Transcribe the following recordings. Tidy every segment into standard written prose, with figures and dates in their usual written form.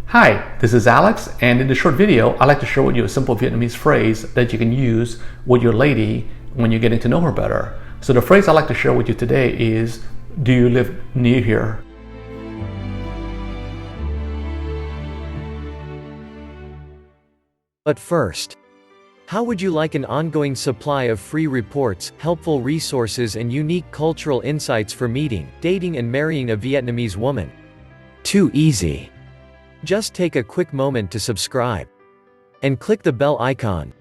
Hi, this is Alex, and in this short video, I'd like to share with you a simple Vietnamese phrase that you can use with your lady when you're getting to know her better. So the phrase I'd like to share with you today is, do you live near here? But first, how would you like an ongoing supply of free reports, helpful resources and unique cultural insights for meeting, dating and marrying a Vietnamese woman? Too easy. Just take a quick moment to subscribe and click the bell icon,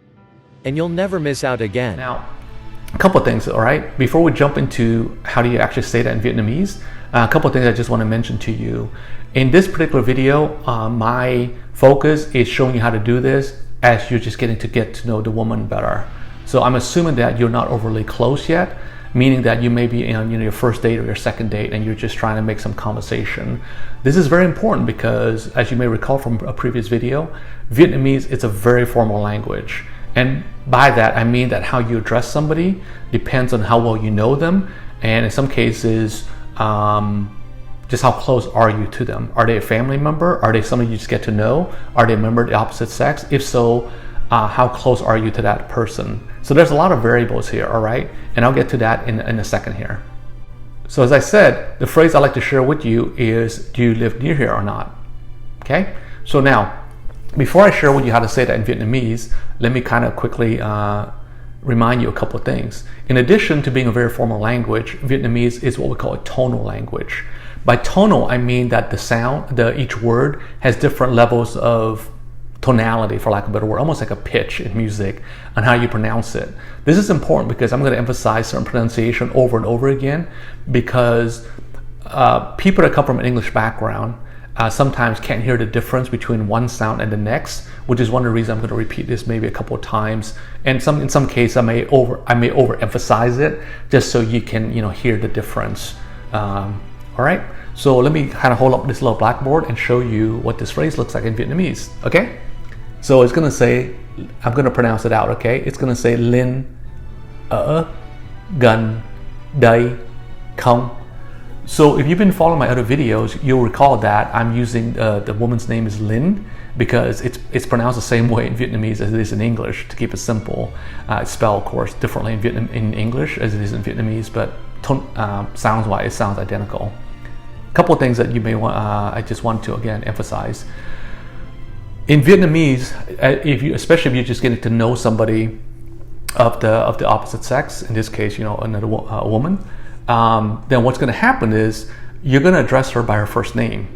and you'll never miss out again. Now, a couple of things, all right? Before we jump into how do you actually say that in Vietnamese, a couple of things I just want to mention to you. In this particular video, my focus is showing you how to do this as you're just getting to know the woman better. So I'm assuming that you're not overly close yet, meaning that you may be on your first date or your second date and you're just trying to make some conversation. This is very important because, as you may recall from a previous video, Vietnamese is a very formal language. And by that, I mean that how you address somebody depends on how well you know them, and in some cases, just how close are you to them. Are they a family member? Are they somebody you just get to know? Are they a member of the opposite sex? If so, how close are you to that person? So there's a lot of variables here, all right? And I'll get to that in a second here. So as I said, the phrase I'd like to share with you is, do you live near here or not? Okay? So now, before I share with you how to say that in Vietnamese, let me kind of quickly remind you a couple of things. In addition to being a very formal language, Vietnamese is what we call a tonal language. By tonal, I mean that the sound, each word has different levels of tonality, for lack of a better word, almost like a pitch in music on how you pronounce it. This is important because I'm going to emphasize certain pronunciation over and over again, because people that come from an English background sometimes can't hear the difference between one sound and the next, which is one of the reasons I'm going to repeat this maybe a couple of times. And in some cases I may overemphasize it just so you can hear the difference. All right, so let me kind of hold up this little blackboard and show you what this phrase looks like in Vietnamese. Okay, so it's going to say, I'm going to pronounce it out. Okay, it's going to say Linh ở gần đây không. So if you've been following my other videos, you'll recall that I'm using the woman's name is Linh because it's pronounced the same way in Vietnamese as it is in English, to keep it simple. It's spelled, of course, differently in English as it is in Vietnamese, but sounds-wise, it sounds identical. A couple of things that you may want, I just want to again emphasize. In Vietnamese, especially if you're just getting to know somebody of the opposite sex, in this case, another woman, then what's going to happen is you're going to address her by her first name.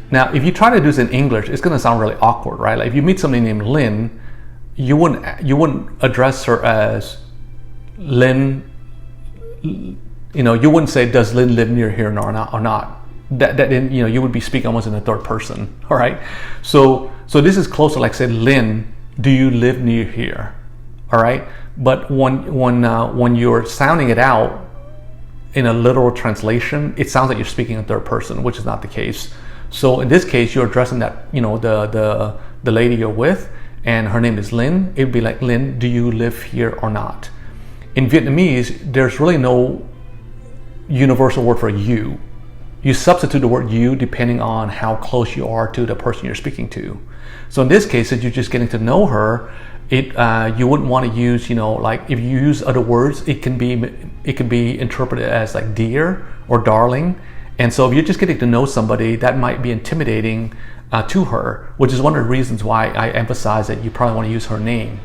Now, if you try to do this in English, it's going to sound really awkward, right? Like if you meet somebody named Linh, you wouldn't address her as Linh. You wouldn't say, does Linh live near here or not? That you would be speaking almost in the third person. All right. So this is closer, like say, Linh, do you live near here? All right. But when you're sounding it out in a literal translation, it sounds like you're speaking in third person, which is not the case. So in this case, you're addressing that the lady you're with, and her name is Linh. It'd be like, Linh, do you live here or not? In Vietnamese, there's really no universal word for you. You substitute the word you depending on how close you are to the person you're speaking to. So in this case, if you're just getting to know her, you wouldn't want to use, like if you use other words, it can be interpreted as like dear or darling. And so if you're just getting to know somebody, that might be intimidating to her, which is one of the reasons why I emphasize that you probably want to use her name.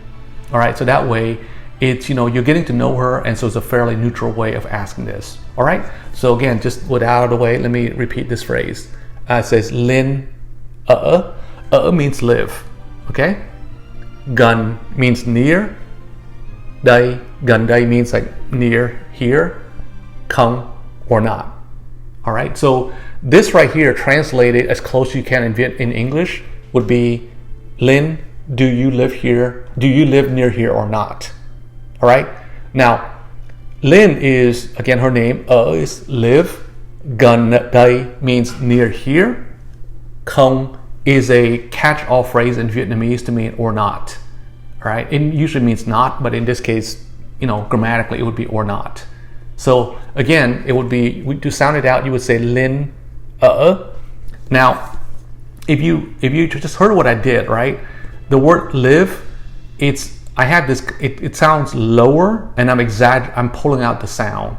All right, so that way it's, you're getting to know her, and so it's a fairly neutral way of asking this. All right, so again, just with that out of the way, let me repeat this phrase. It says Linh ở. Ở means live, okay? Gần means near. Đây, gần đây means like near here. Không or not. All right, so this right here, translated as close as you can in English, would be, Linh, do you live here? Do you live near here or not? All right. Now, Linh is, again, her name. Is live. Gần đây means near here. Không is a catch-all phrase in Vietnamese to mean or not. All right. It usually means not, but in this case, grammatically, it would be or not. So again, it would be, to sound it out, you would say Linh ở. Now, if you just heard what I did, right? The word live, I have this, it sounds lower, and I'm pulling out the sound.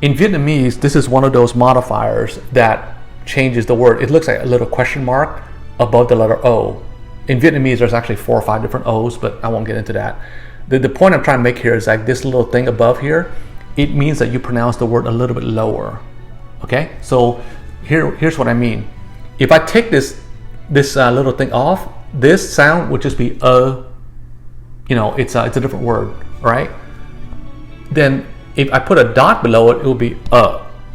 In Vietnamese, this is one of those modifiers that changes the word. It looks like a little question mark above the letter O. In Vietnamese, there's actually 4 or 5 different O's, but I won't get into that. The point I'm trying to make here is like this little thing above here, it means that you pronounce the word a little bit lower. Okay, so here's what I mean. If I take this little thing off, this sound would just be it's a different word, right? Then if I put a dot below it, it will be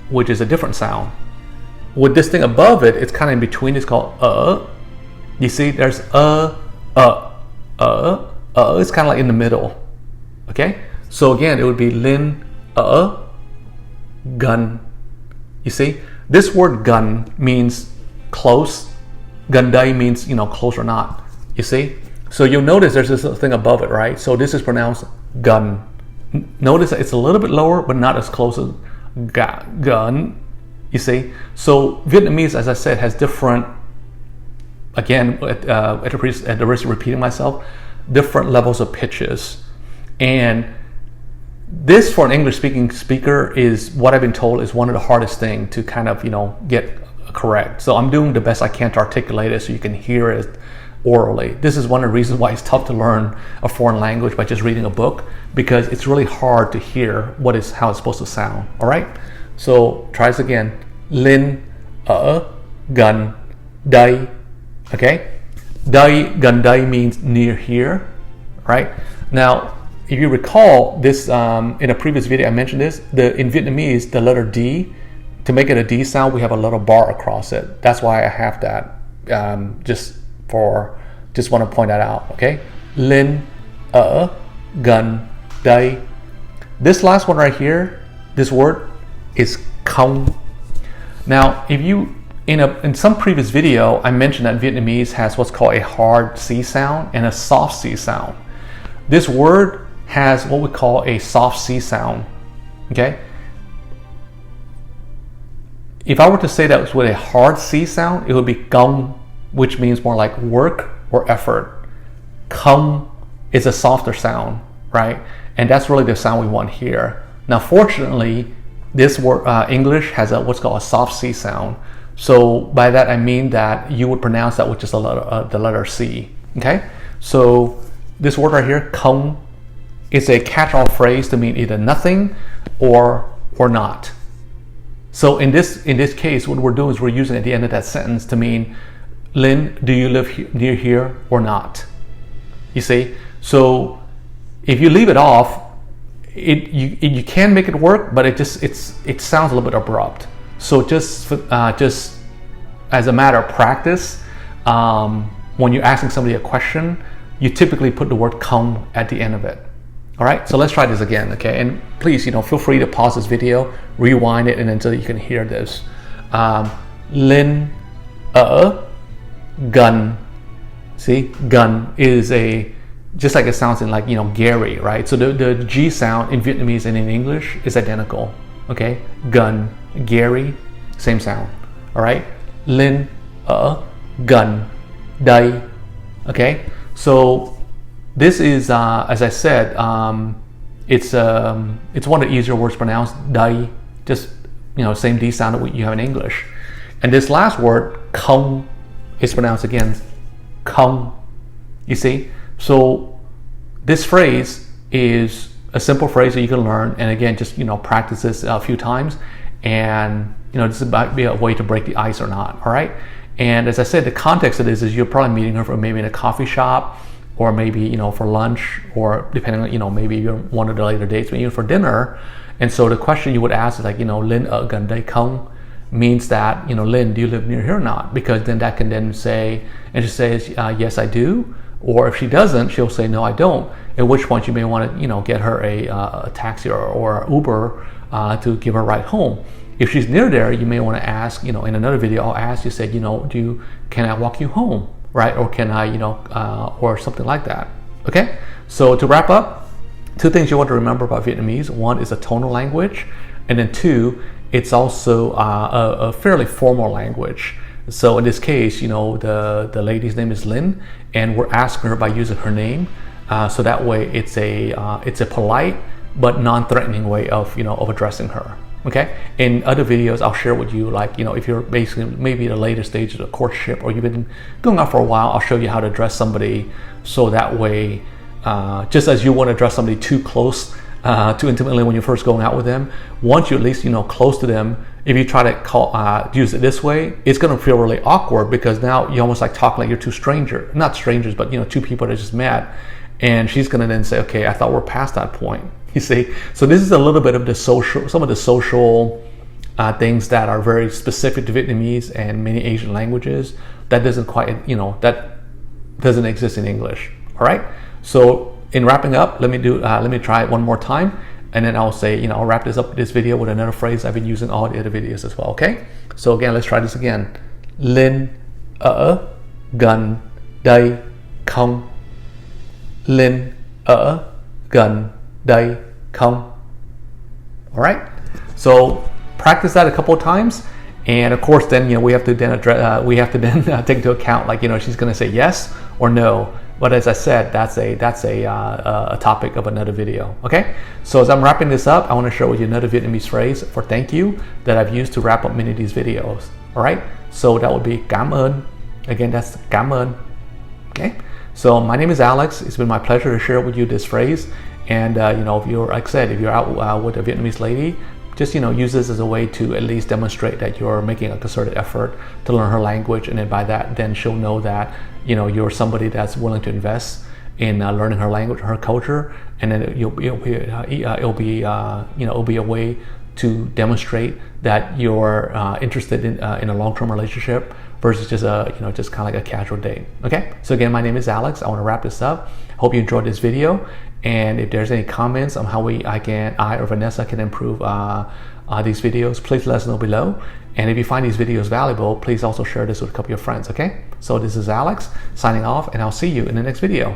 which is a different sound. With this thing above it, it's kind of in between. It's called You see, there's it's kind of like in the middle. Okay, so again, it would be lin gun. You see, this word gun means close. Gandai means close or not. You see, so you'll notice there's this thing above it, right? So this is pronounced gun. Notice that it's a little bit lower, but not as close as gun. You see, so Vietnamese, as I said, has different. Again, at the risk of repeating myself, different levels of pitches, and this for an English-speaking speaker is what I've been told is one of the hardest things to kind of get correct. So I'm doing the best I can to articulate it so you can hear it orally. This is one of the reasons why it's tough to learn a foreign language by just reading a book, because it's really hard to hear how it's supposed to sound. All right, so try this again. Lin gun dai. Okay, dai gun dai means near here, right? Now, if you recall this, in a previous video I mentioned this. In Vietnamese, the letter D, to make it a D sound, we have a little bar across it. That's why I have that. Just want to point that out. Okay, lin gun dai. This last one right here, this word is không. Now, if you in some previous video, I mentioned that Vietnamese has what's called a hard C sound and a soft C sound. This word has what we call a soft C sound. Okay. If I were to say that with a hard C sound, it would be công, which means more like work or effort. Không is a softer sound, right? And that's really the sound we want here. Now, fortunately, this word English has what's called a soft C sound. So by that I mean that you would pronounce that with just the letter C. Okay, so this word right here, không, is a catch-all phrase to mean either nothing or not. So in this case, what we're doing is we're using it at the end of that sentence to mean, Lin, do you live near here or not? You see, so if you leave it off, you can make it work, but it sounds a little bit abrupt. So just as a matter of practice, when you're asking somebody a question, you typically put the word không at the end of it. All right, so let's try this again, okay? And please, feel free to pause this video, rewind it, and until you can hear this. Lin gun. See, gun is just like it sounds in Gary, right? So the G sound in Vietnamese and in English is identical. Okay, gun, Gary, same sound. All right, Lin gun dai. Okay, so this is as I said, it's one of the easier words to pronounce. Dai, just same D sound that you have in English. And this last word, không, is pronounced again, không. You see, so this phrase is a simple phrase that you can learn, and again, just practice this a few times, and this might be a way to break the ice or not. All right, and as I said, the context of this is you're probably meeting her for maybe in a coffee shop, or maybe for lunch, or depending on maybe you're one of the later dates, maybe for dinner. And so the question you would ask is like Lin gần đây không, means that Lin, do you live near here or not? Because then that can then say, and she says yes I do, or if she doesn't, she'll say no I don't. At which point you may want to get her a taxi or Uber to give her a ride home. If she's near there, you may want to ask, in another video I'll ask you, say, can I walk you home, right? Or can I, or something like that. Okay, so to wrap up, 2 things you want to remember about Vietnamese. 1 is a tonal language, and then 2, it's also a fairly formal language. So in this case, the lady's name is Lynn, and we're asking her by using her name. So that way it's a polite but non-threatening way of addressing her. Okay. In other videos, I'll share with you, like, if you're basically maybe at a later stage of the courtship, or you've been going out for a while, I'll show you how to address somebody. So that way, just as you want to address somebody too close, too intimately when you're first going out with them, once you're at least close to them, if you try to use it this way, it's going to feel really awkward, because now you almost like talk like you're two strangers, not strangers, but two people that just met, and she's going to then say, okay, I thought we're past that point. You see, so this is a little bit of some of the social things that are very specific to Vietnamese and many Asian languages that doesn't quite, that doesn't exist in English. All right. So in wrapping up, let me try it one more time, and then I'll say, I'll wrap this video with another phrase I've been using all the other videos as well. Okay. So again, let's try this again. Linh ở gần đây không? Linh ở gần đây không? All right. So practice that a couple of times, and of course, then we have to then address, take into account, like, she's going to say yes or no. But as I said, that's a topic of another video. Okay. So as I'm wrapping this up, I want to share with you another Vietnamese phrase for thank you that I've used to wrap up many of these videos. All right. So that would be cảm ơn. Again, that's cảm ơn. Okay. So my name is Alex. It's been my pleasure to share with you this phrase. And if you're, like I said, if you're out with a Vietnamese lady, just use this as a way to at least demonstrate that you're making a concerted effort to learn her language, and then by that, then she'll know that you're somebody that's willing to invest in learning her language, her culture, and then it'll be a way to demonstrate that you're interested in a long-term relationship versus just just kind of like a casual date. Okay. So again, my name is Alex. I want to wrap this up. Hope you enjoyed this video. And if there's any comments on how I or Vanessa can improve these videos, please let us know below. And if you find these videos valuable, please also share this with a couple of your friends. Okay. So this is Alex signing off, and I'll see you in the next video.